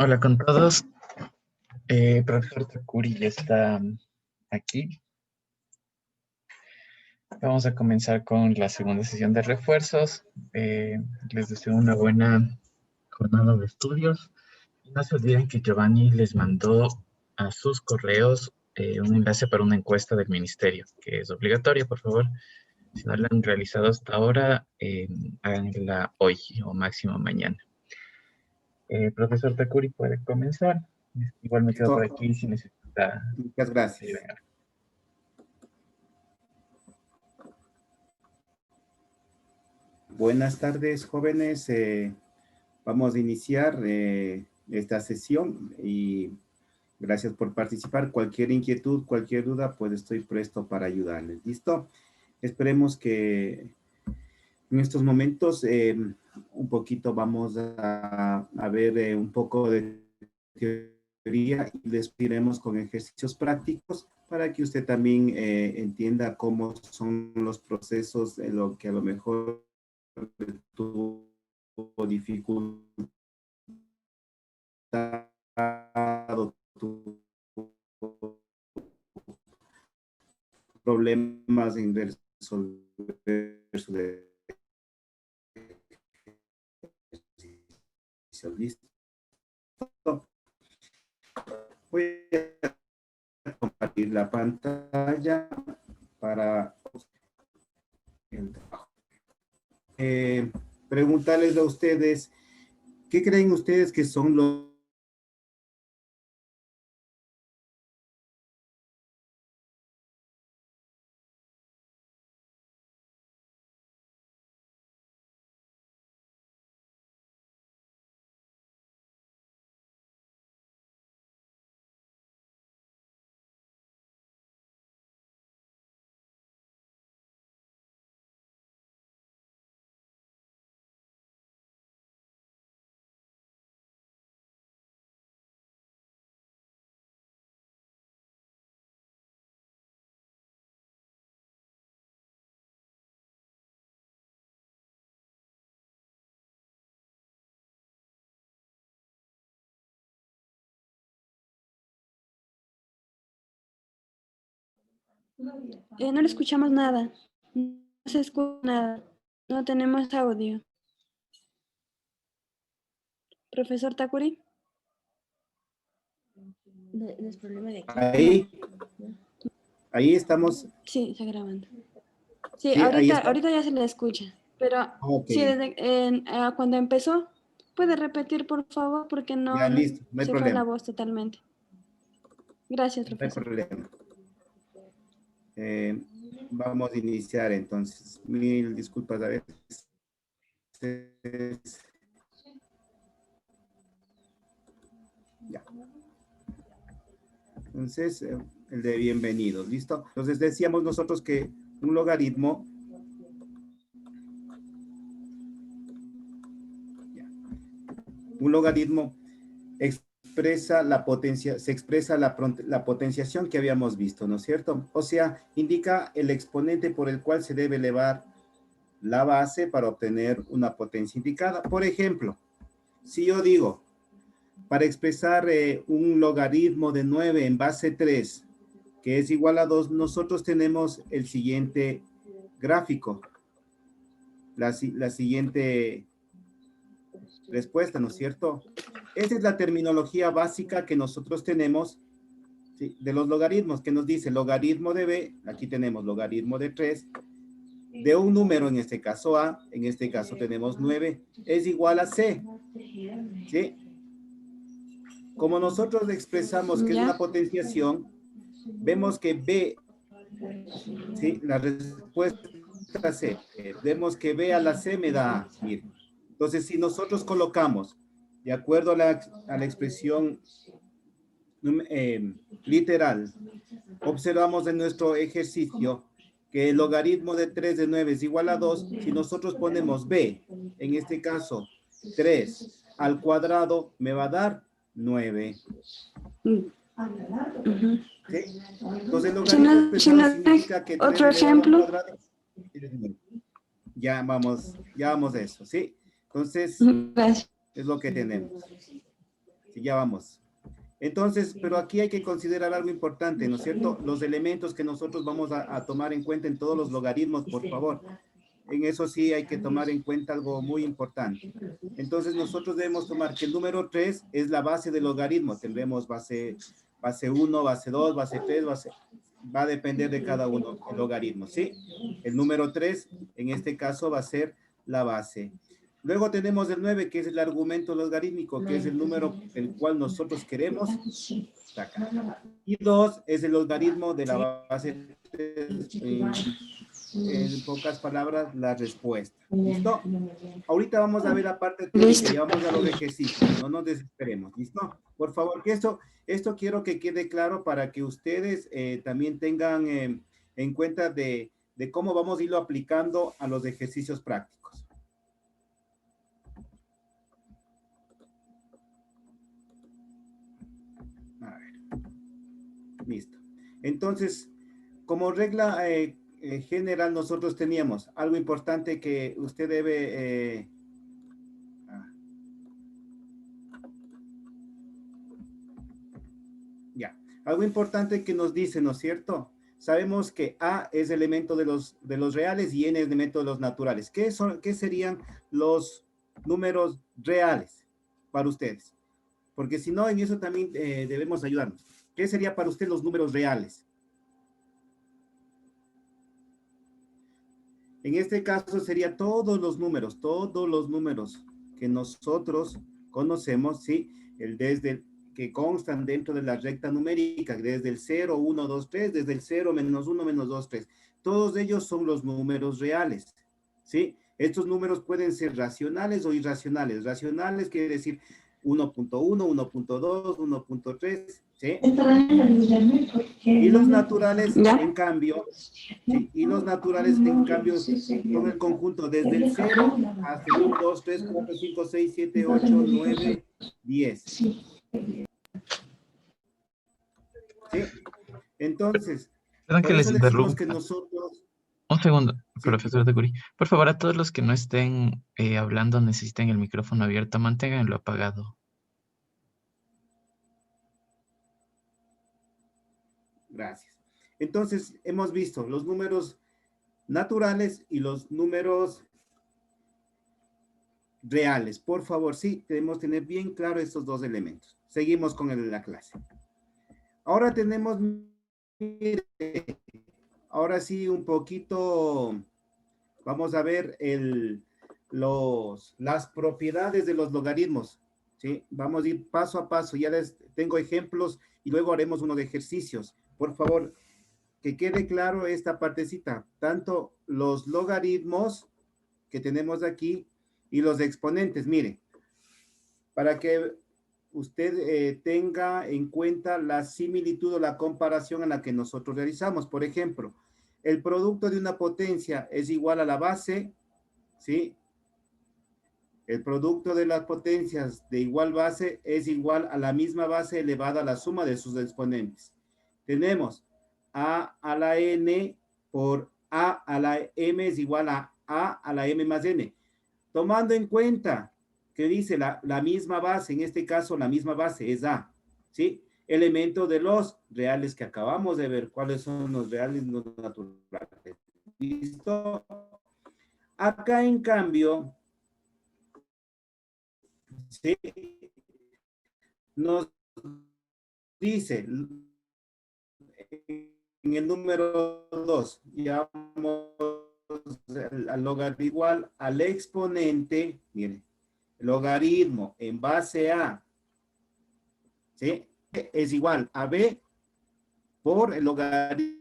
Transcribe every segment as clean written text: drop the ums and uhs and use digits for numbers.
Hola con todos. Profesor Takuri ya está aquí. Vamos a comenzar con la segunda sesión de refuerzos. Les deseo una buena jornada de estudios. Y no se olviden que Giovanni les mandó a sus correos un enlace para una encuesta del ministerio, que es obligatoria, por favor. Si no la han realizado hasta ahora, háganla hoy o máximo mañana. Profesor Takuri puede comenzar. Igual me quedo por Listo. aquí si necesita. Muchas gracias. Buenas tardes, jóvenes. Vamos a iniciar esta sesión y gracias por participar. Cualquier inquietud, cualquier duda, pues estoy presto para ayudarles. ¿Listo? Esperemos que en estos momentos un poquito vamos a ver un poco de teoría y les iremos con ejercicios prácticos para que usted también entienda cómo son los procesos, lo que a lo mejor tuvo dificultad o tuvo problemas en resolver su ejercicio. ¿Listo? Voy a compartir la pantalla para el trabajo. Preguntarles a ustedes, ¿qué creen ustedes que son los No le escuchamos nada. No se escucha nada. No tenemos audio. Profesor Takuri. ¿No es problema de aquí? Ahí estamos. Sí, está grabando. Sí, Sí, ahí está. ahorita ya se le escucha. Pero sí, desde cuando empezó, ¿puede repetir, por favor? Porque no, Ya, listo, no hay se fue la problema. voz totalmente. Gracias, No hay profesor. problema. Vamos a iniciar entonces. Mil disculpas a veces. Ya. Entonces, el de bienvenidos, ¿listo? Entonces decíamos nosotros que un logaritmo expresa la potencia, se expresa la potenciación que habíamos visto, ¿no es cierto? O sea, indica el exponente por el cual se debe elevar la base para obtener una potencia indicada. Por ejemplo, si yo digo, para expresar un logaritmo de 9 en base 3, que es igual a 2, nosotros tenemos el siguiente gráfico, la siguiente respuesta, ¿no es cierto? Esa es la terminología básica que nosotros tenemos, ¿sí?, de los logaritmos, que nos dice logaritmo de b, aquí tenemos logaritmo de 3, de un número, en este caso a, en este caso tenemos 9, es igual a c, ¿sí? Como nosotros expresamos que es una potenciación, vemos que b, ¿sí?, la respuesta c, vemos que b a la c me da a, miren. Entonces, si nosotros colocamos, de acuerdo a la expresión literal, observamos en nuestro ejercicio que el logaritmo de 3 de 9 es igual a 2. Si nosotros ponemos b, en este caso 3 al cuadrado, me va a dar 9. ¿Sí? Entonces, el logaritmo expresado significa que 3 elevado al cuadrado es 9. Ya vamos a eso, ¿sí? Entonces, es lo que tenemos. ya vamos. Entonces, pero aquí hay que considerar algo importante, ¿no es cierto? Los elementos que nosotros vamos a tomar en cuenta en todos los logaritmos, por favor. En eso sí hay que tomar en cuenta algo muy importante. Entonces, nosotros debemos tomar que el número 3 es la base del logaritmo. Tendremos base 1, base 2, base 3, va a depender de cada uno el logaritmo, ¿sí? El número 3, en este caso, va a ser la base. Luego tenemos el 9, que es el argumento logarítmico, que es el número el cual nosotros queremos sacar. Y 2 es el logaritmo de la base 3, en pocas palabras, la respuesta. ¿Listo? Ahorita vamos a ver la parte teórica y vamos a los ejercicios. No nos desesperemos. ¿Listo? Por favor, que esto quiero que quede claro para que ustedes también tengan en cuenta de cómo vamos a irlo aplicando a los ejercicios prácticos. A ver. Listo. Entonces, como regla general, nosotros teníamos algo importante que usted debe... algo importante que nos dice, ¿no es cierto? Sabemos que A es elemento de los reales y N es elemento de los naturales. ¿Qué serían los números reales para ustedes? Porque si no, en eso también debemos ayudarnos. ¿Qué sería para usted los números reales? En este caso sería todos los números que nosotros conocemos, ¿sí? Que constan dentro de la recta numérica, desde el 0, 1, 2, 3, desde el 0, menos 1, menos 2, 3. Todos ellos son los números reales, ¿sí? Estos números pueden ser racionales o irracionales. Racionales quiere decir 1.1, 1.2, 1.3, ¿sí? Y los naturales, en cambio, ¿sí? Y los naturales, en cambio, son el conjunto desde el 0 hasta el 1, 2, 3, 4, 5, 6, 7, 8, 9, 10. ¿Sí? Entonces, perdón que les interrumpa. Que nosotros... Un segundo, sí, profesor de Curí. Por favor, a todos los que no estén hablando, necesiten el micrófono abierto, manténganlo apagado. Gracias. Entonces, hemos visto los números naturales y los números reales. Por favor, sí, debemos tener bien claro estos dos elementos. Seguimos con la clase. Ahora tenemos, mire, ahora sí un poquito, vamos a ver las propiedades de los logaritmos, ¿sí? Vamos a ir paso a paso, ya les tengo ejemplos y luego haremos unos ejercicios. Por favor, que quede claro esta partecita, tanto los logaritmos que tenemos aquí y los exponentes, mire, para que usted tenga en cuenta la similitud o la comparación a la que nosotros realizamos. Por ejemplo, el producto de una potencia es igual a la base, ¿sí? El producto de las potencias de igual base es igual a la misma base elevada a la suma de sus exponentes. Tenemos a la n por a la m es igual a la m más n. Tomando en cuenta que dice la misma base, en este caso la misma base es a, ¿sí? Elemento de los reales que acabamos de ver. ¿Cuáles son los reales y los naturales? ¿Listo? Acá, en cambio, ¿sí? Nos dice en el número 2, llamamos al logaritmo igual al exponente, miren, logaritmo en base a, ¿sí? Es igual a b por el logaritmo.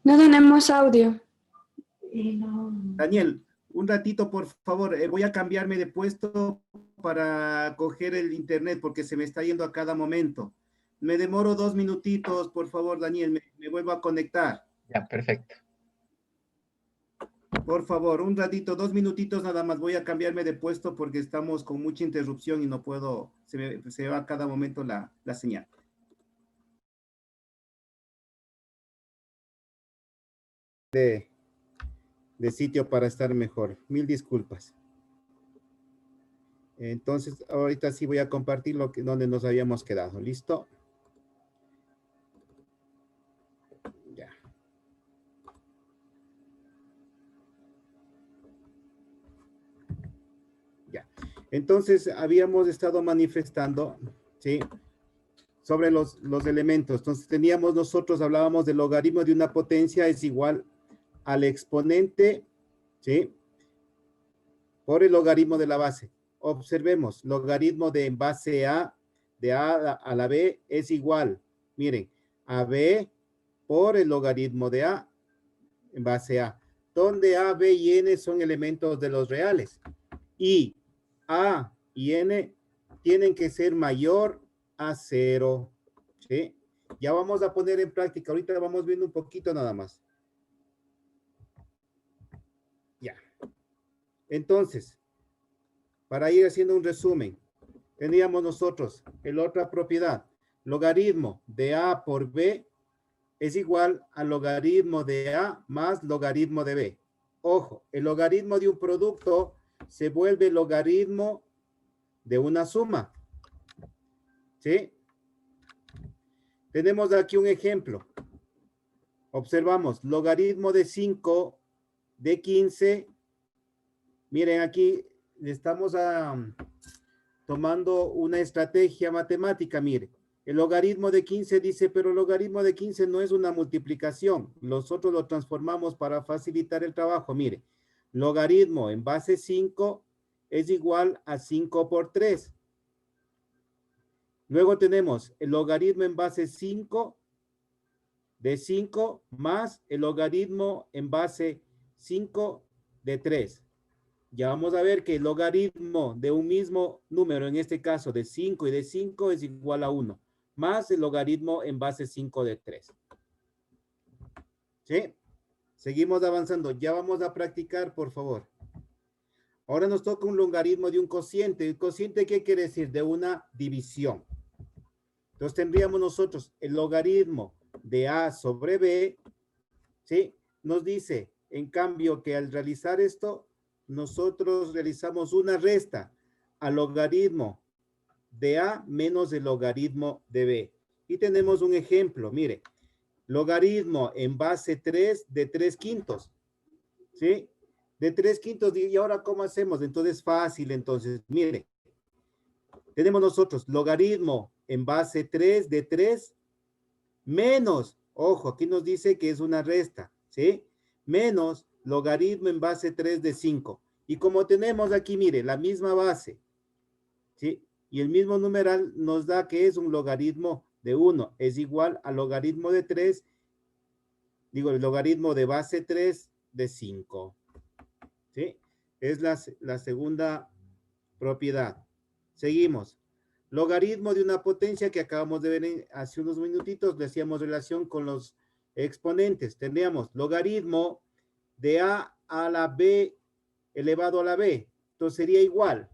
No tenemos audio. Daniel, un ratito, por favor. Voy a cambiarme de puesto para coger el internet porque se me está yendo a cada momento. Me demoro 2 minutitos, por favor, Daniel. Me vuelvo a conectar. Ya, perfecto. Por favor, un ratito, 2 minutitos nada más. Voy a cambiarme de puesto porque estamos con mucha interrupción y no puedo, se va a cada momento la señal. De sitio para estar mejor. Mil disculpas. Entonces, ahorita sí voy a compartir donde nos habíamos quedado. ¿Listo? Ya. Ya. Entonces, habíamos estado manifestando, ¿sí? Sobre los elementos. Entonces, nosotros hablábamos del logaritmo de una potencia es igual al exponente, ¿sí? Por el logaritmo de la base. Observemos, logaritmo de base A, de A a la B es igual, miren, a B por el logaritmo de A en base A, donde A, B y N son elementos de los reales. Y A y N tienen que ser mayor a 0, ¿sí? Ya vamos a poner en práctica, ahorita vamos viendo un poquito nada más. Ya. Entonces, para ir haciendo un resumen, teníamos nosotros la otra propiedad, logaritmo de A por B es igual al logaritmo de A más logaritmo de B. Ojo, el logaritmo de un producto se vuelve logaritmo de una suma. ¿Sí? Tenemos aquí un ejemplo. Observamos, logaritmo de 5 de 15. Miren, aquí estamos tomando una estrategia matemática, mire. El logaritmo de 15 dice, pero el logaritmo de 15 no es una multiplicación. Nosotros lo transformamos para facilitar el trabajo. Mire, logaritmo en base 5 es igual a 5 por 3. Luego tenemos el logaritmo en base 5 de 5 más el logaritmo en base 5 de 3. Ya vamos a ver que el logaritmo de un mismo número, en este caso de 5 y de 5, es igual a 1, más el logaritmo en base 5 de 3. ¿Sí? Seguimos avanzando. Ya vamos a practicar, por favor. Ahora nos toca un logaritmo de un cociente. ¿El cociente qué quiere decir? De una división. Entonces tendríamos nosotros el logaritmo de A sobre B, ¿sí? Nos dice, en cambio, que al realizar esto, nosotros realizamos una resta al logaritmo de A menos el logaritmo de B. Y tenemos un ejemplo, mire, logaritmo en base 3 de 3 quintos, ¿sí? De 3 quintos, ¿y ahora cómo hacemos? Entonces, fácil, entonces, mire, tenemos nosotros logaritmo en base 3 de 3 menos, ojo, aquí nos dice que es una resta, ¿sí? Menos logaritmo en base 3 de 5. Y como tenemos aquí, mire, la misma base, ¿sí? Y el mismo numeral nos da que es un logaritmo de 1, es igual al logaritmo de 3, digo, el logaritmo de base 3 de 5, ¿sí? Es la segunda propiedad. Seguimos. Logaritmo de una potencia que acabamos de ver hace unos minutitos, le hacíamos relación con los exponentes. Tendríamos logaritmo de A a la B elevado a la B. Entonces sería igual,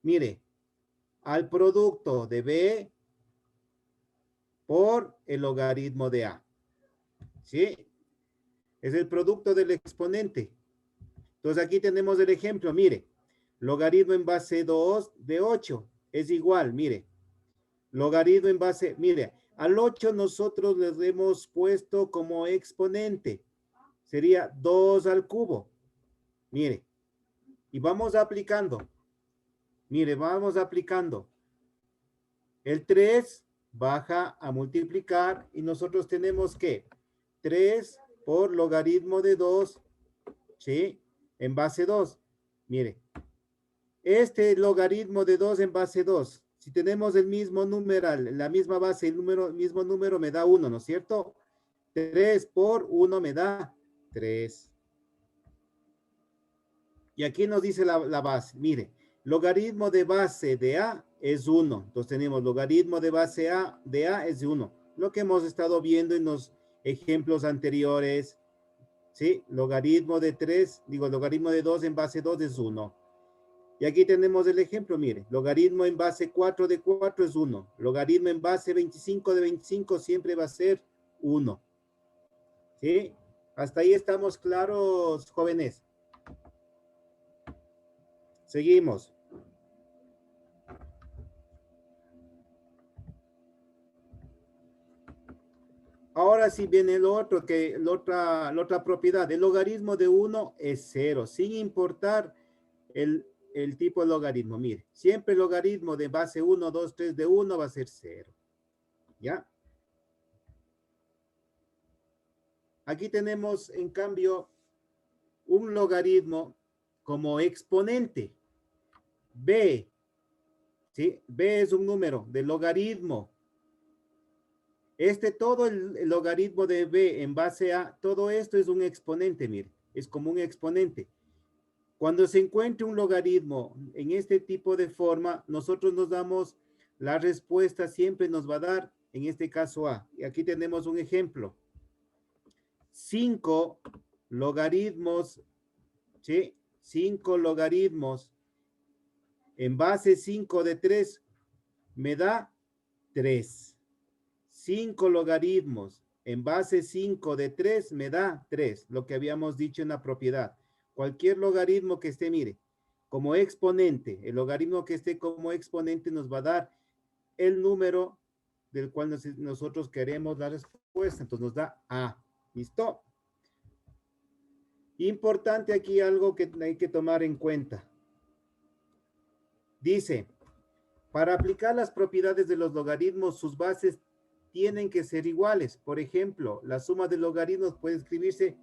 mire, al producto de B por el logaritmo de A. ¿Sí? Es el producto del exponente. Entonces aquí tenemos el ejemplo, mire, logaritmo en base 2 de 8 es igual, mire, logaritmo en base, mire, al 8 nosotros les hemos puesto como exponente, sería 2 al cubo, mire, y vamos aplicando, mire, vamos aplicando, el 3 baja a multiplicar y nosotros tenemos que 3 por logaritmo de 2, ¿sí? En base 2, mire, este logaritmo de 2 en base 2, si tenemos el mismo numeral, la misma base, el mismo número me da 1, ¿no es cierto? 3 por 1 me da 3. Y aquí nos dice la base, mire, logaritmo de base de A es 1. Entonces tenemos logaritmo de base A de A es 1. Lo que hemos estado viendo en los ejemplos anteriores, ¿sí? Logaritmo de 3, digo, logaritmo de 2 en base 2 es 1. Y aquí tenemos el ejemplo, mire, logaritmo en base 4 de 4 es 1. Logaritmo en base 25 de 25 siempre va a ser 1. ¿Sí? Hasta ahí estamos claros, jóvenes. Seguimos. Ahora sí viene el otro, la otra propiedad. El logaritmo de 1 es 0, sin importar el tipo de logaritmo. Mire, siempre el logaritmo de base 1, 2, 3 de 1 va a ser 0. ¿Ya? Aquí tenemos, en cambio, un logaritmo como exponente. B, ¿sí? B es un número de logaritmo. Todo el logaritmo de B en base a, todo esto es un exponente, mire, es como un exponente. Cuando se encuentre un logaritmo en este tipo de forma, nosotros nos damos, la respuesta siempre nos va a dar, en este caso A. Y aquí tenemos un ejemplo. 5 logaritmos, ¿sí? 5 logaritmos en base 5 de 3 me da 3. 5 logaritmos en base 5 de 3 me da 3, lo que habíamos dicho en la propiedad. Cualquier logaritmo que esté, mire, como exponente, el logaritmo que esté como exponente nos va a dar el número del cual nosotros queremos la respuesta. Entonces nos da A. ¿Listo? Importante aquí algo que hay que tomar en cuenta. Dice, para aplicar las propiedades de los logaritmos, sus bases tienen que ser iguales. Por ejemplo, la suma de logaritmos puede escribirse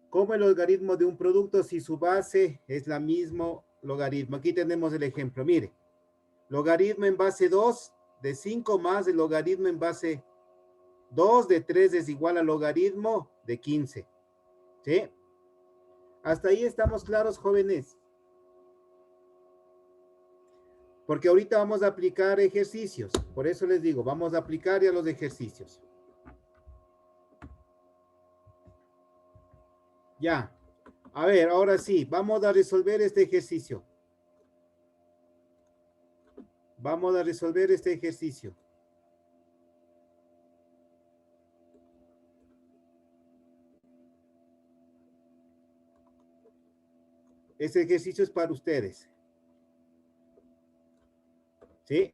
como el logaritmo de un producto si su base es la mismo logaritmo. Aquí tenemos el ejemplo. Mire, logaritmo en base 2 de 5 más el logaritmo en base 2 de 3 es igual al logaritmo de 15. ¿Sí? Hasta ahí estamos claros, jóvenes. Porque ahorita vamos a aplicar ejercicios. Por eso les digo, vamos a aplicar ya los ejercicios. Ya. A ver, ahora sí, vamos a resolver este ejercicio. Vamos a resolver este ejercicio. Este ejercicio es para ustedes. ¿Sí?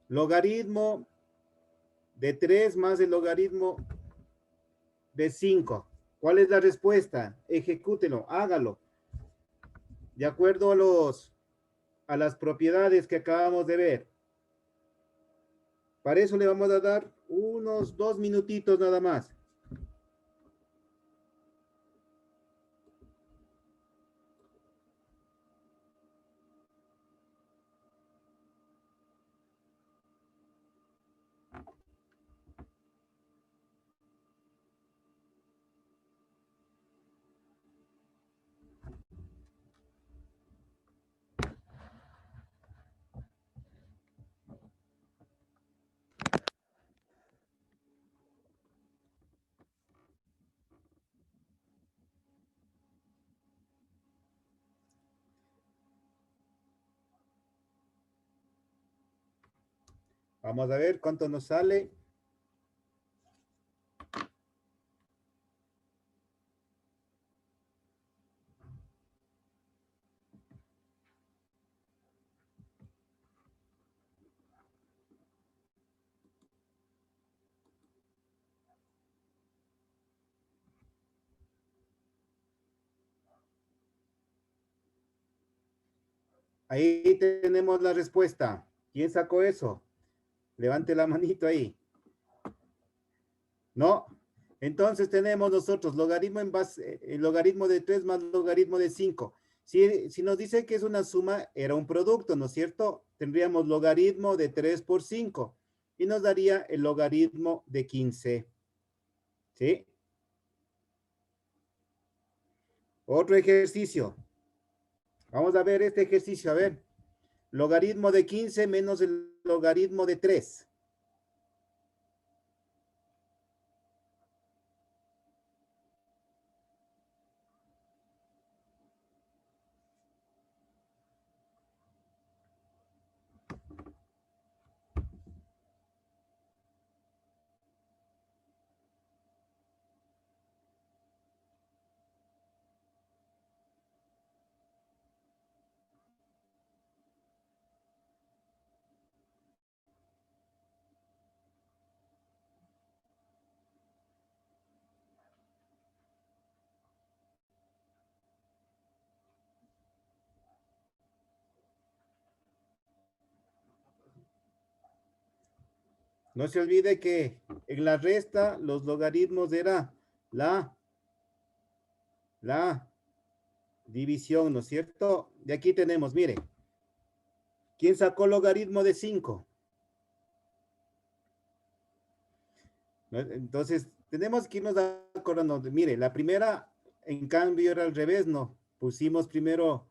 Logaritmo de 3 más el logaritmo de 5. ¿Cuál es la respuesta? Ejecútelo, hágalo. De acuerdo a las propiedades que acabamos de ver. Para eso le vamos a dar unos 2 minutitos nada más. Vamos a ver cuánto nos sale. Ahí tenemos la respuesta. ¿Quién sacó eso? Levante la manito ahí. ¿No? Entonces tenemos nosotros logaritmo en base, el logaritmo de 3 más logaritmo de 5. Si nos dice que es una suma, era un producto, ¿no es cierto? Tendríamos logaritmo de 3 por 5 y nos daría el logaritmo de 15. ¿Sí? Otro ejercicio. Vamos a ver este ejercicio, a ver. Logaritmo de 15 menos el logaritmo de 3. No se olvide que en la resta los logaritmos era la división, ¿no es cierto? De aquí tenemos, mire. ¿Quién sacó logaritmo de 5? Entonces, tenemos que irnos acordando. Mire, la primera, en cambio, era al revés, ¿no? Pusimos primero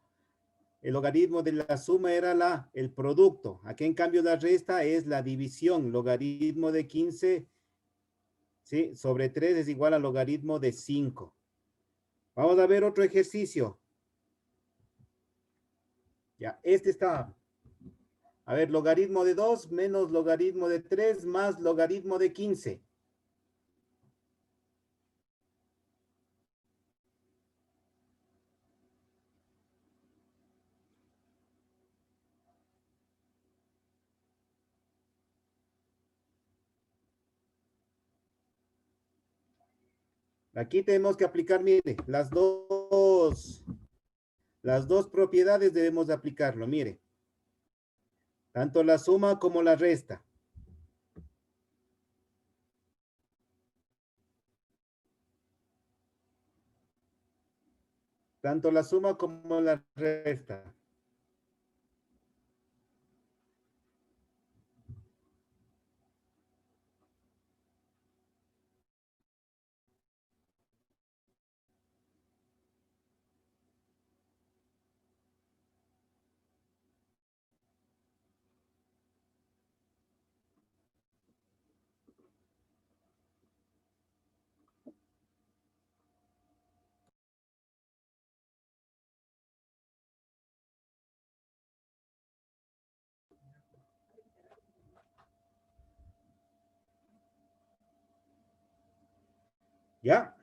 el logaritmo de la suma era el producto. Aquí, en cambio, la resta es la división. Logaritmo de 15, ¿sí? Sobre 3 es igual al logaritmo de 5. Vamos a ver otro ejercicio. Ya, este está. A ver, logaritmo de 2 menos logaritmo de 3 más logaritmo de 15. Aquí tenemos que aplicar, mire, las dos propiedades debemos de aplicarlo, mire. Tanto la suma como la resta. Tanto la suma como la resta. ¿Ya?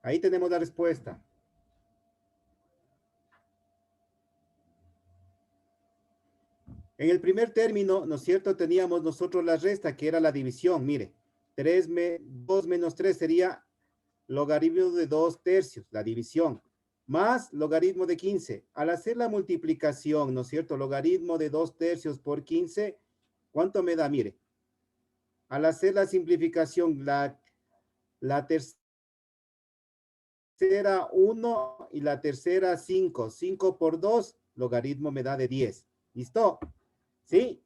Ahí tenemos la respuesta. En el primer término, ¿no es cierto? Teníamos nosotros la resta, que era la división. Mire, 2 menos 3 sería logaritmo de 2 tercios, la división, más logaritmo de 15. Al hacer la multiplicación, ¿no es cierto? Logaritmo de 2 tercios por 15, ¿cuánto me da? Mire, al hacer la simplificación, la tercera 1 y la tercera 5. 5 por 2, logaritmo me da de 10. ¿Listo? ¿Sí?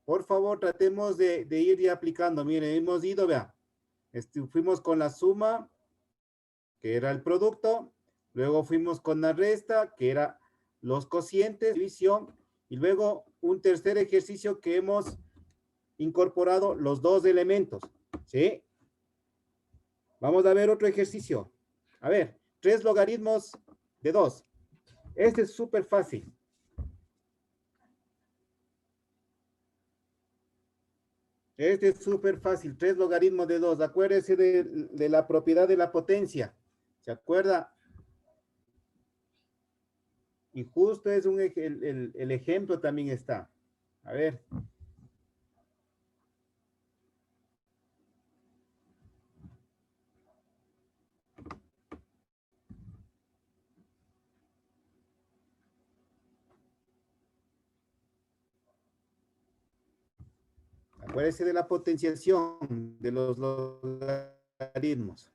Por favor, tratemos de ir ya aplicando. Miren, hemos ido, vea. Fuimos con la suma, que era el producto. Luego fuimos con la resta, que era los cocientes, división. Y luego un tercer ejercicio que hemos incorporado los dos elementos. ¿Sí? Vamos a ver otro ejercicio. A ver, 3 logaritmos de 2. Este es súper fácil. Este es súper fácil. 3 logaritmos de 2. Acuérdese de la propiedad de la potencia. ¿Se acuerda? Y justo es el ejemplo también está. A ver. Acuérdese de la potenciación de los logaritmos.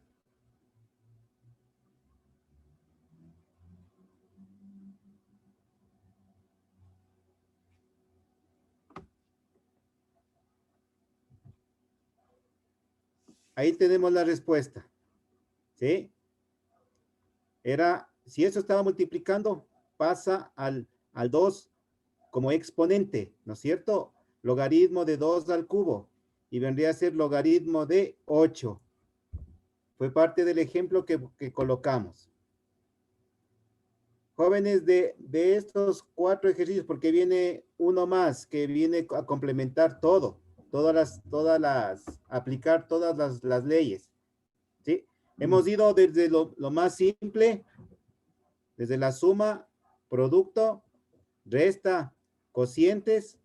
Ahí tenemos la respuesta. ¿Sí? Si eso estaba multiplicando, pasa al 2 como exponente, ¿no es cierto? Logaritmo de 2 al cubo. Y vendría a ser logaritmo de 8. Fue parte del ejemplo que colocamos. Jóvenes, de estos 4 ejercicios, porque viene uno más que viene a complementar todo. Aplicar todas las leyes. ¿Sí? Hemos ido desde lo más simple, desde la suma, producto, resta, cocientes,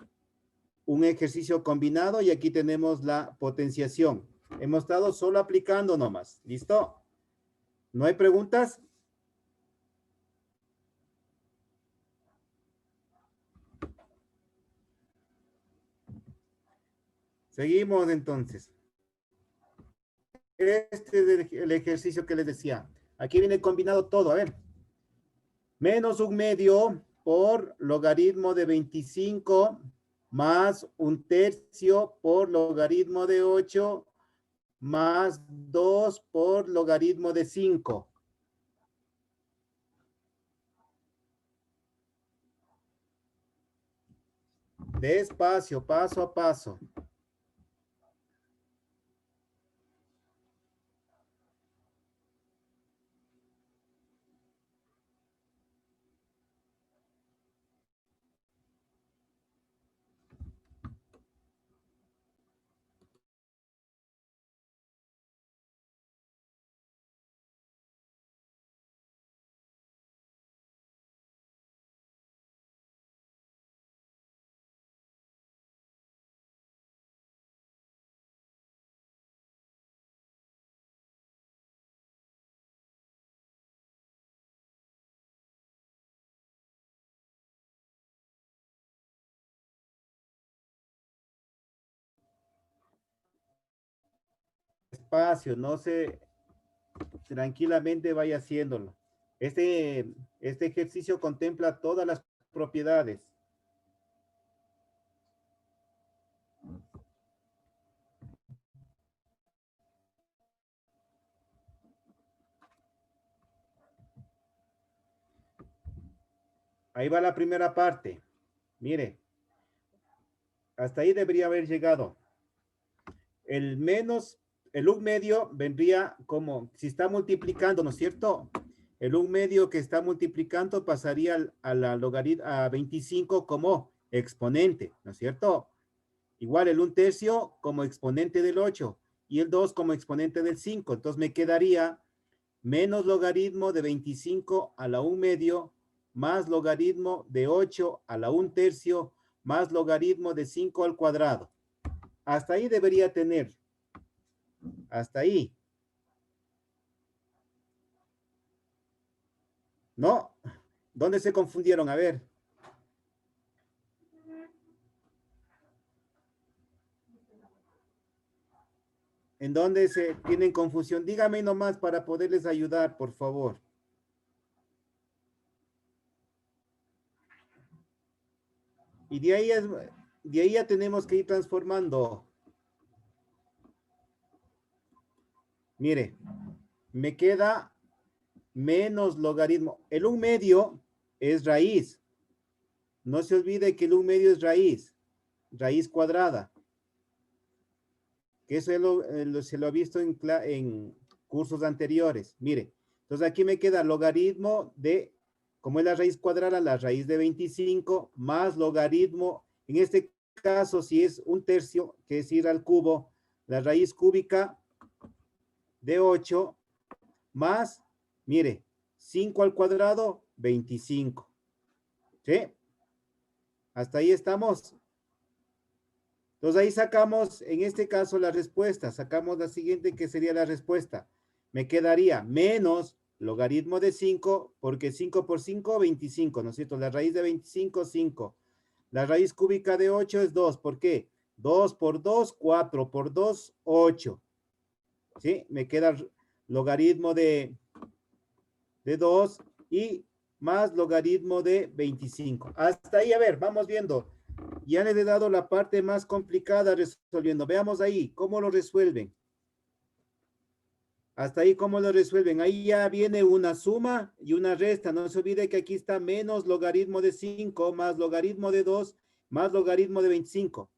un ejercicio combinado y aquí tenemos la potenciación. Hemos estado solo aplicando nomás. ¿Listo? ¿No hay preguntas? Seguimos entonces. Este es el ejercicio que les decía. Aquí viene combinado todo. A ver. Menos 1/2 por logaritmo de 25 más 1/3 por logaritmo de 8 más 2 por logaritmo de 5. Despacio, paso a paso. Despacio, no se, tranquilamente vaya haciéndolo. Este ejercicio contempla todas las propiedades. Ahí va la primera parte. Mire, hasta ahí debería haber llegado. El menos, el 1/2 vendría como, si está multiplicando, ¿no es cierto? El 1/2 que está multiplicando pasaría a la logaritmo a 25 como exponente, ¿no es cierto? Igual el 1/3 como exponente del 8 y el 2 como exponente del 5. Entonces me quedaría menos logaritmo de 25 a la 1/2 más logaritmo de 8 a la 1/3 más logaritmo de 5 al cuadrado. Hasta ahí debería tener. Hasta ahí. ¿No? ¿Dónde se confundieron? A ver. ¿En dónde se tienen confusión? Dígame nomás para poderles ayudar, por favor. Y de ahí ya tenemos que ir transformando. Mire, me queda menos logaritmo. El 1/2 es raíz. No se olvide que el 1/2 es raíz cuadrada. Que eso se lo ha visto en cursos anteriores. Mire, entonces aquí me queda logaritmo de, como es la raíz cuadrada, la raíz de 25 más logaritmo, en este caso si es 1/3, que es ir al cubo, la raíz cúbica de 8 más, mire, 5 al cuadrado, 25. ¿Sí? Hasta ahí estamos. Entonces ahí sacamos, en este caso, la respuesta. Sacamos la siguiente, que sería la respuesta. Me quedaría menos logaritmo de 5, porque 5 por 5, 25, ¿no es cierto? La raíz de 25, 5. La raíz cúbica de 8 es 2. ¿Por qué? 2 por 2, 4 por 2, 8. ¿Sí? Me queda logaritmo de 2 y más logaritmo de 25. Hasta ahí, a ver, vamos viendo. Ya les he dado la parte más complicada resolviendo. Veamos ahí, ¿cómo lo resuelven? Hasta ahí, ¿cómo lo resuelven? Ahí ya viene una suma y una resta. No se olvide que aquí está menos logaritmo de 5 más logaritmo de 2 más logaritmo de 25.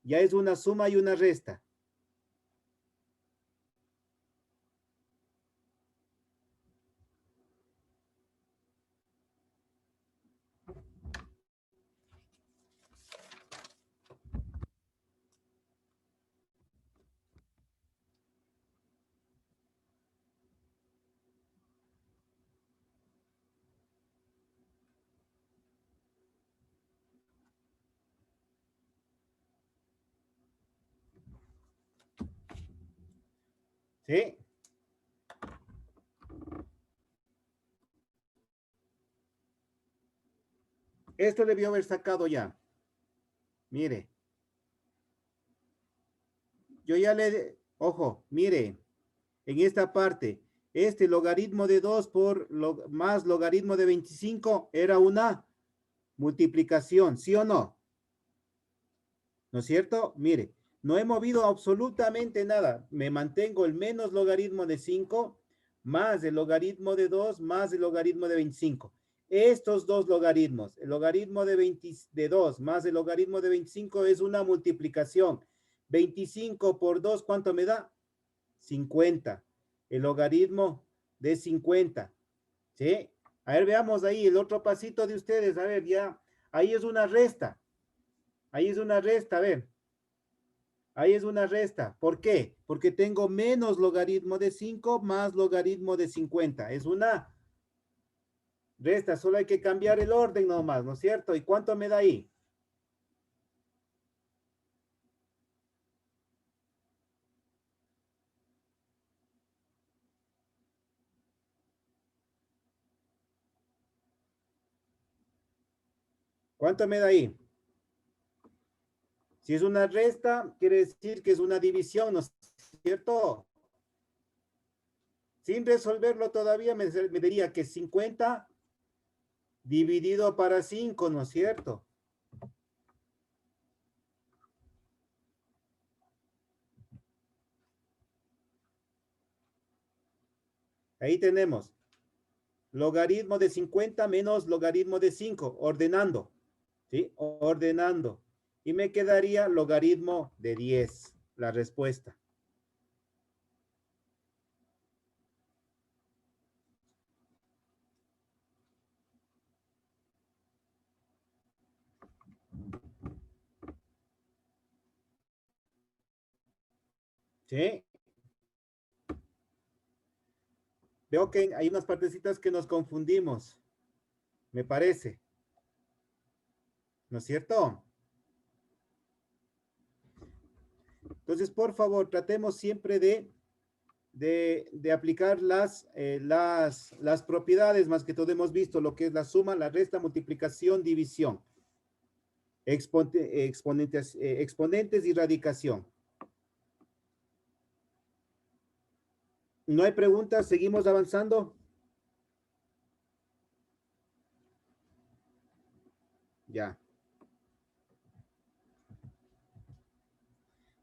Ya es una suma y una resta. ¿Sí? Esto debió haber sacado ya. Mire. Yo ya le... Ojo, mire. En esta parte, este logaritmo de 2 por más logaritmo de 25 era una multiplicación, ¿sí o no? ¿No es cierto? Mire, no he movido absolutamente nada. Me mantengo el menos logaritmo de 5 más el logaritmo de 2 más el logaritmo de 25. Estos dos logaritmos, el logaritmo de 2 más el logaritmo de 25 es una multiplicación. 25 por 2, ¿cuánto me da? 50. El logaritmo de 50. ¿Sí? A ver, veamos ahí el otro pasito de ustedes. A ver, ya. Ahí es una resta. Ahí es una resta, a ver. Ahí es una resta. ¿Por qué? Porque tengo menos logaritmo de 5 más logaritmo de 50. Es una resta. Solo hay que cambiar el orden nomás, ¿no es cierto? ¿Y cuánto me da ahí? ¿Cuánto me da ahí? Si es una resta, quiere decir que es una división, ¿no es cierto? Sin resolverlo todavía me diría que 50 dividido para 5, ¿no es cierto? Ahí tenemos logaritmo de 50 menos logaritmo de 5, ordenando, ¿sí? Ordenando. Y me quedaría logaritmo de 10, la respuesta. ¿Sí? Veo que hay unas partecitas que nos confundimos, me parece. ¿No es cierto? Entonces, por favor, tratemos siempre de aplicar las propiedades, más que todo hemos visto lo que es la suma, la resta, multiplicación, división, exponentes y radicación. ¿No hay preguntas? ¿Seguimos avanzando? Ya.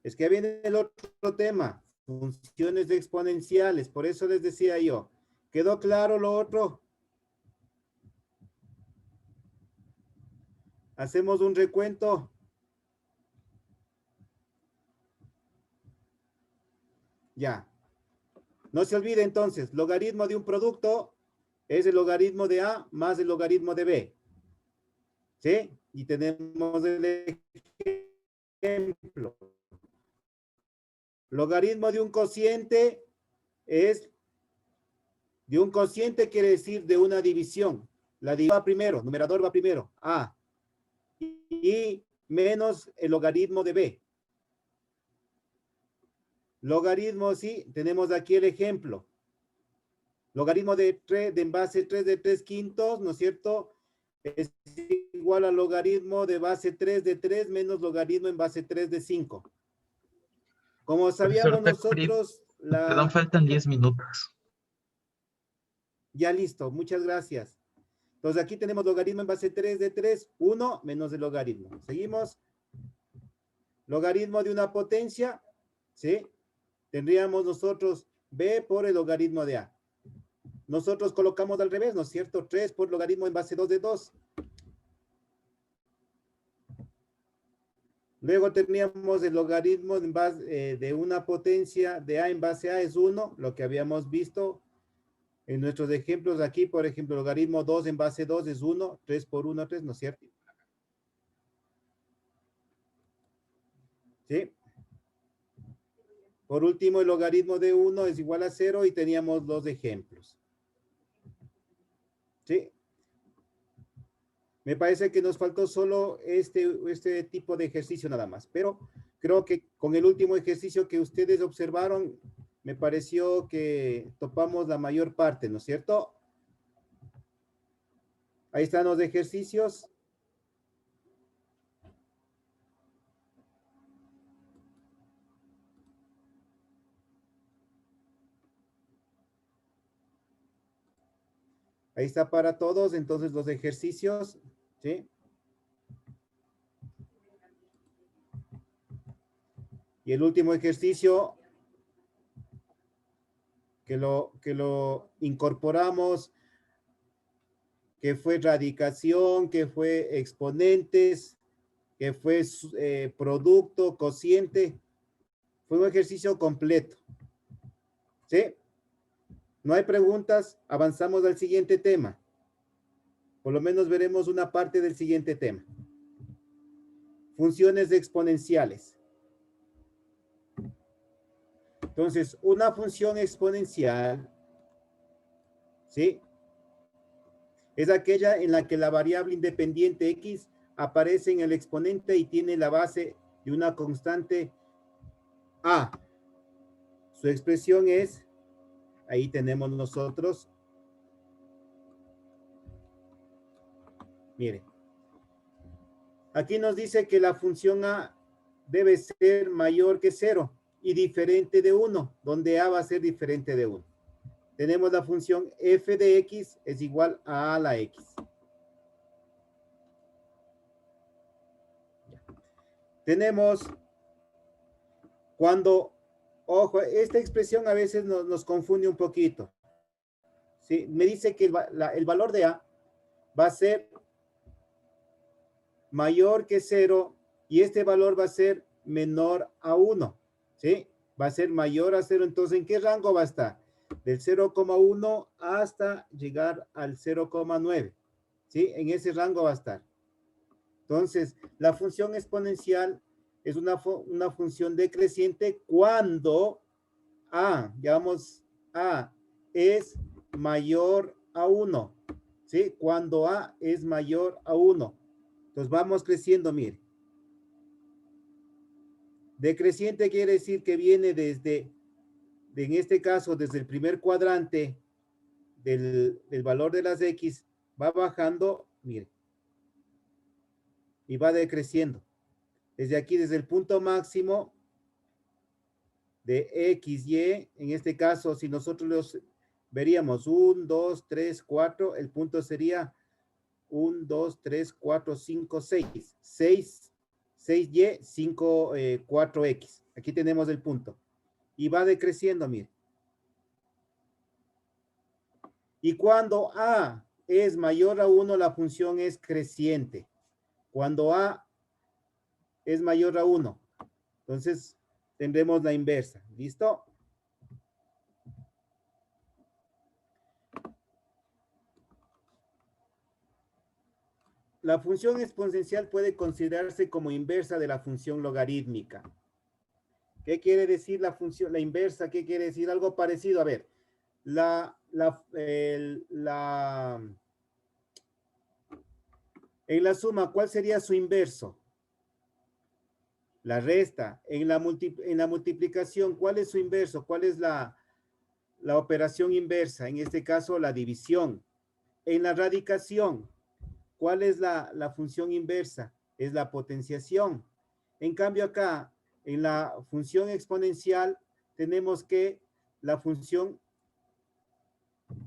Es que viene el otro tema, funciones exponenciales, por eso les decía yo. ¿Quedó claro lo otro? Hacemos un recuento. Ya. No se olvide entonces, logaritmo de un producto es el logaritmo de A más el logaritmo de B. ¿Sí? Y tenemos el ejemplo. Logaritmo de un cociente es, de un cociente quiere decir de una división. La división va primero, numerador va primero, A. Y menos el logaritmo de B. Logaritmo, sí, tenemos aquí el ejemplo. Logaritmo de 3, de en base 3 de 3 quintos, ¿no es cierto? Es igual al logaritmo de base 3 de 3 menos logaritmo en base 3 de 5. Como sabíamos nosotros, Perdón, faltan 10 minutos. Ya listo, muchas gracias. Entonces aquí tenemos logaritmo en base 3 de 3, 1 menos el logaritmo. Seguimos. Logaritmo de una potencia, ¿sí? Tendríamos nosotros B por el logaritmo de A. Nosotros colocamos al revés, ¿no es cierto? 3 por logaritmo en base 2 de 2. Luego teníamos el logaritmo en base, de una potencia de A en base A es 1, lo que habíamos visto en nuestros ejemplos aquí. Por ejemplo, logaritmo 2 en base 2 es 1, 3 por 1, 3, ¿no es cierto? ¿Sí? Por último, el logaritmo de 1 es igual a 0 y teníamos dos ejemplos. ¿Sí? Me parece que nos faltó solo este tipo de ejercicio nada más, pero creo que con el último ejercicio que ustedes observaron, me pareció que topamos la mayor parte, ¿no es cierto? Ahí están los ejercicios. Ahí está para todos, entonces los ejercicios, ¿sí? Y el último ejercicio que lo incorporamos, que fue radicación, que fue exponentes, que fue producto, cociente. Fue un ejercicio completo. ¿Sí? No hay preguntas, avanzamos al siguiente tema. Por lo menos veremos una parte del siguiente tema. Funciones exponenciales. Entonces, una función exponencial, ¿sí? Es aquella en la que la variable independiente x aparece en el exponente y tiene la base de una constante a. Su expresión es, ahí tenemos nosotros, mire, aquí nos dice que la función a debe ser mayor que 0 y diferente de 1, donde a va a ser diferente de 1. Tenemos la función f de x es igual a la x. Tenemos cuando, ojo, esta expresión a veces nos confunde un poquito. ¿Sí? Me dice que el valor de a va a ser mayor que 0 y este valor va a ser menor a 1. ¿Sí? Va a ser mayor a 0. Entonces, ¿en qué rango va a estar? Del 0,1 hasta llegar al 0,9. ¿Sí? En ese rango va a estar. Entonces, la función exponencial es una función decreciente cuando a, digamos, a es mayor a 1. ¿Sí? Cuando a es mayor a 1. Entonces, vamos creciendo, mire. Decreciente quiere decir que viene desde, en este caso, desde el primer cuadrante del valor de las X, va bajando, mire, y va decreciendo. Desde aquí, desde el punto máximo de X, Y, en este caso, si nosotros los veríamos 1, 2, 3, 4, el punto sería 1, 2, 3, 4, 5, 6. 6Y, 5, 4X. Aquí tenemos el punto. Y va decreciendo, mire. Y cuando A es mayor a 1, la función es creciente. Cuando A es mayor a 1, entonces tendremos la inversa. ¿Listo? La función exponencial puede considerarse como inversa de la función logarítmica. ¿Qué quiere decir la función, la inversa? ¿Qué quiere decir? Algo parecido. A ver, en la suma, ¿cuál sería su inverso? La resta. En la multiplicación, ¿cuál es su inverso? ¿Cuál es la operación inversa? En este caso, la división. En la radicación, ¿cuál es la función inversa? Es la potenciación. En cambio acá, en la función exponencial, tenemos que la función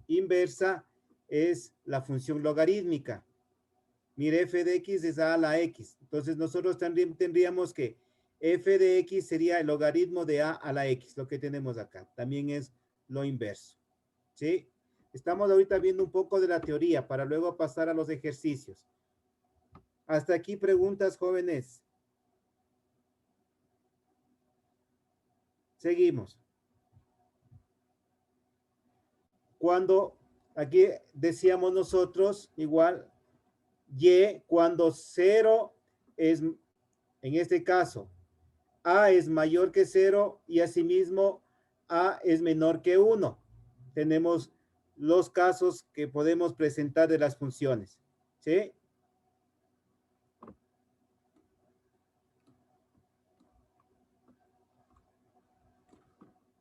inversa es la función logarítmica. Mire, f de x es a la x. Entonces nosotros también tendríamos que f de x sería el logaritmo de a la x, lo que tenemos acá. También es lo inverso. ¿Sí? Estamos ahorita viendo un poco de la teoría para luego pasar a los ejercicios. Hasta aquí preguntas, jóvenes. Seguimos. Cuando, aquí decíamos nosotros, igual, y cuando 0 es, en este caso, a es mayor que 0 y asimismo a es menor que 1. Tenemos los casos que podemos presentar de las funciones. ¿Sí?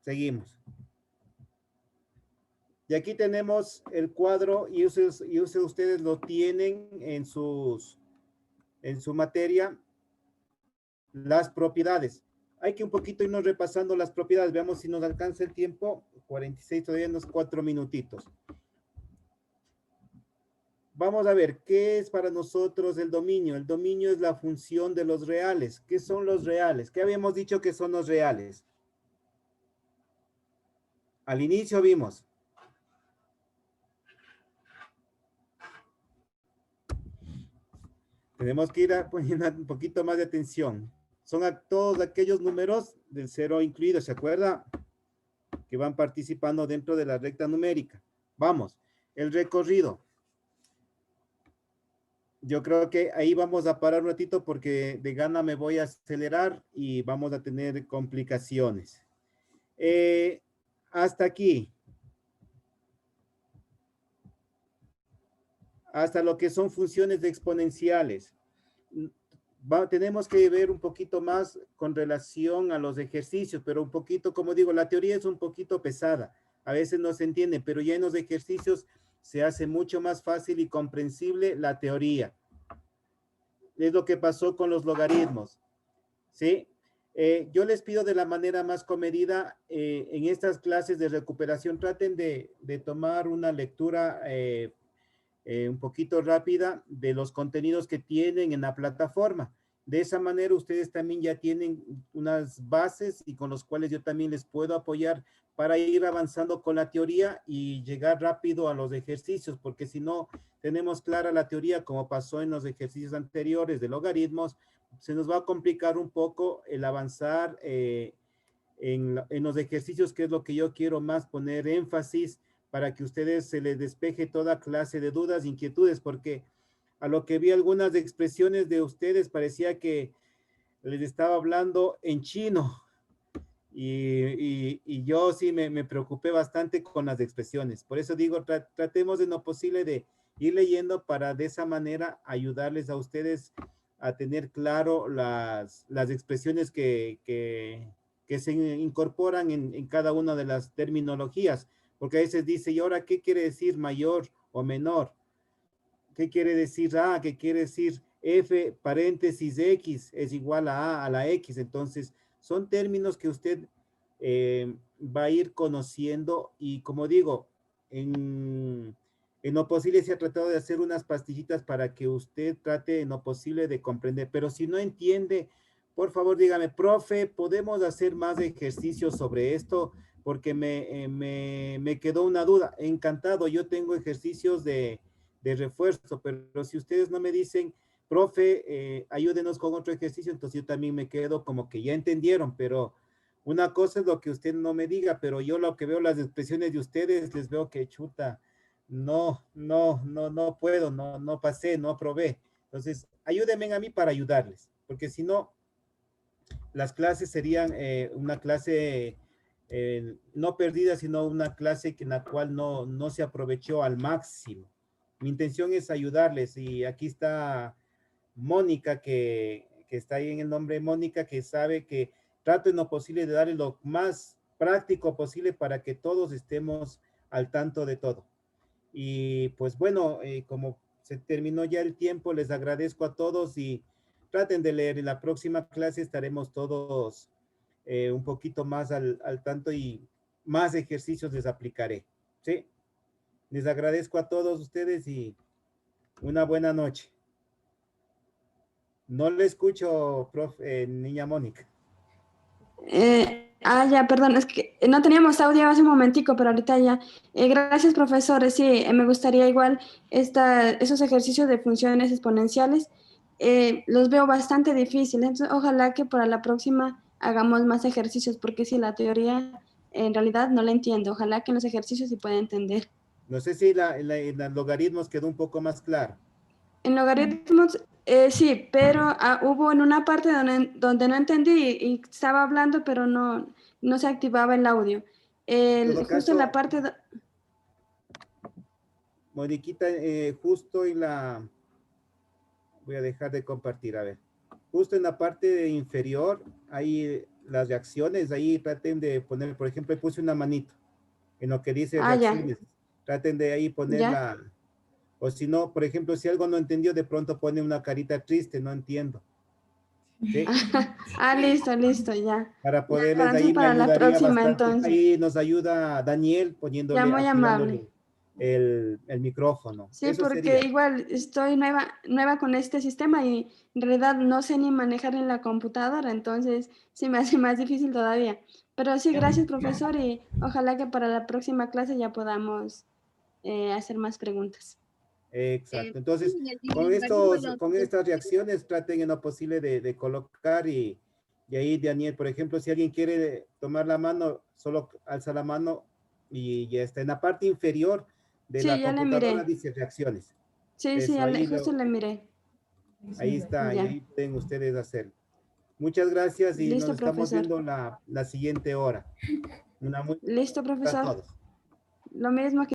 Seguimos. Y aquí tenemos el cuadro y ustedes lo tienen en su materia, las propiedades. Hay que un poquito irnos repasando las propiedades. Veamos si nos alcanza el tiempo. 46, todavía unos 4 minutitos. vamos a ver, ¿qué es para nosotros el dominio? El dominio es la función de los reales. ¿Qué son los reales? ¿Qué habíamos dicho que son los reales? Al inicio vimos. Tenemos que ir poniendo un poquito más de atención. Son todos aquellos números del 0 incluido, ¿se acuerda? Que van participando dentro de la recta numérica. Vamos, el recorrido. Yo creo que ahí vamos a parar un ratito porque de gana me voy a acelerar y vamos a tener complicaciones. Hasta aquí. Hasta lo que son funciones exponenciales. Tenemos que ver un poquito más con relación a los ejercicios, pero un poquito, como digo, la teoría es un poquito pesada. A veces no se entiende, pero ya en los ejercicios se hace mucho más fácil y comprensible la teoría. Es lo que pasó con los logaritmos, ¿sí? Yo les pido de la manera más comedida, en estas clases de recuperación, traten de tomar una lectura un poquito rápida de los contenidos que tienen en la plataforma. De esa manera ustedes también ya tienen unas bases y con los cuales yo también les puedo apoyar para ir avanzando con la teoría y llegar rápido a los ejercicios, porque si no tenemos clara la teoría, como pasó en los ejercicios anteriores de logaritmos, se nos va a complicar un poco el avanzar en los ejercicios, que es lo que yo quiero más poner énfasis para que ustedes se les despeje toda clase de dudas, inquietudes, porque a lo que vi algunas expresiones de ustedes parecía que les estaba hablando en chino y yo sí me preocupé bastante con las expresiones. Por eso digo, tratemos de lo posible de ir leyendo para de esa manera ayudarles a ustedes a tener claro las expresiones que se incorporan en cada una de las terminologías. Porque a veces dice, ¿y ahora qué quiere decir mayor o menor? ¿Qué quiere decir A? ¿Qué quiere decir F paréntesis X es igual a la X? Entonces, son términos que usted va a ir conociendo y como digo, en lo posible se ha tratado de hacer unas pastillitas para que usted trate en lo posible de comprender. Pero si no entiende, por favor dígame, profe, ¿podemos hacer más ejercicios sobre esto? Porque me quedó una duda. Encantado, yo tengo ejercicios de refuerzo, pero si ustedes no me dicen, profe, ayúdenos con otro ejercicio, entonces yo también me quedo como que ya entendieron, pero una cosa es lo que usted no me diga, pero yo lo que veo las expresiones de ustedes, les veo que chuta, no puedo, no pasé, no aprobé. Entonces, ayúdenme a mí para ayudarles, porque si no, las clases serían una clase no perdida, sino una clase en la cual no se aprovechó al máximo. Mi intención es ayudarles y aquí está Mónica, que está ahí en el nombre de Mónica, que sabe que trato en lo posible de darle lo más práctico posible para que todos estemos al tanto de todo. Y pues bueno, como se terminó ya el tiempo, les agradezco a todos y traten de leer. En la próxima clase estaremos todos un poquito más al tanto y más ejercicios les aplicaré. ¿Sí? Les agradezco a todos ustedes y una buena noche. No le escucho, profe, niña Mónica. Ya, perdón, es que no teníamos audio hace un momentico, pero ahorita ya. Gracias, profesores. Sí, me gustaría igual esos ejercicios de funciones exponenciales. Los veo bastante difíciles, entonces ojalá que para la próxima hagamos más ejercicios, porque si la teoría en realidad no la entiendo, ojalá que en los ejercicios sí pueda entender. No sé si en los logaritmos quedó un poco más claro. En logaritmos, sí, pero hubo en una parte donde no entendí y estaba hablando, pero no se activaba el audio. Justo en la parte... Moniquita, justo en la... Voy a dejar de compartir, a ver. Justo en la parte inferior, hay las reacciones, ahí traten de poner, por ejemplo, puse una manito en lo que dice reacciones. Ya. Traten de ahí ponerla... Ya. O si no, por ejemplo, si algo no entendió, de pronto pone una carita triste, no entiendo. ¿Sí? Listo, ya. Para poderles ya, ahí me para ayudaría la próxima, bastante. entonces. Ahí nos ayuda Daniel poniéndole, Ya, muy amable. el micrófono. Sí, Eso porque sería. igual estoy nueva con este sistema y en realidad no sé ni manejar en la computadora, entonces sí me hace más difícil todavía. Pero sí, gracias profesor y ojalá que para la próxima clase ya podamos hacer más preguntas. Exacto. Entonces, Sí, con estas reacciones, traten en lo posible de colocar y ahí, Daniel, por ejemplo, si alguien quiere tomar la mano, solo alza la mano y ya está. En la parte inferior de la Sí, ya le computadora miré. dice reacciones. Sí, sí, Eso, justo le miré. ahí está, y Ya. ahí pueden ustedes hacer. Muchas gracias y nos Listo, estamos profesor. viendo la siguiente hora. Una muy buena Listo, para profesor. todos. Lo mismo que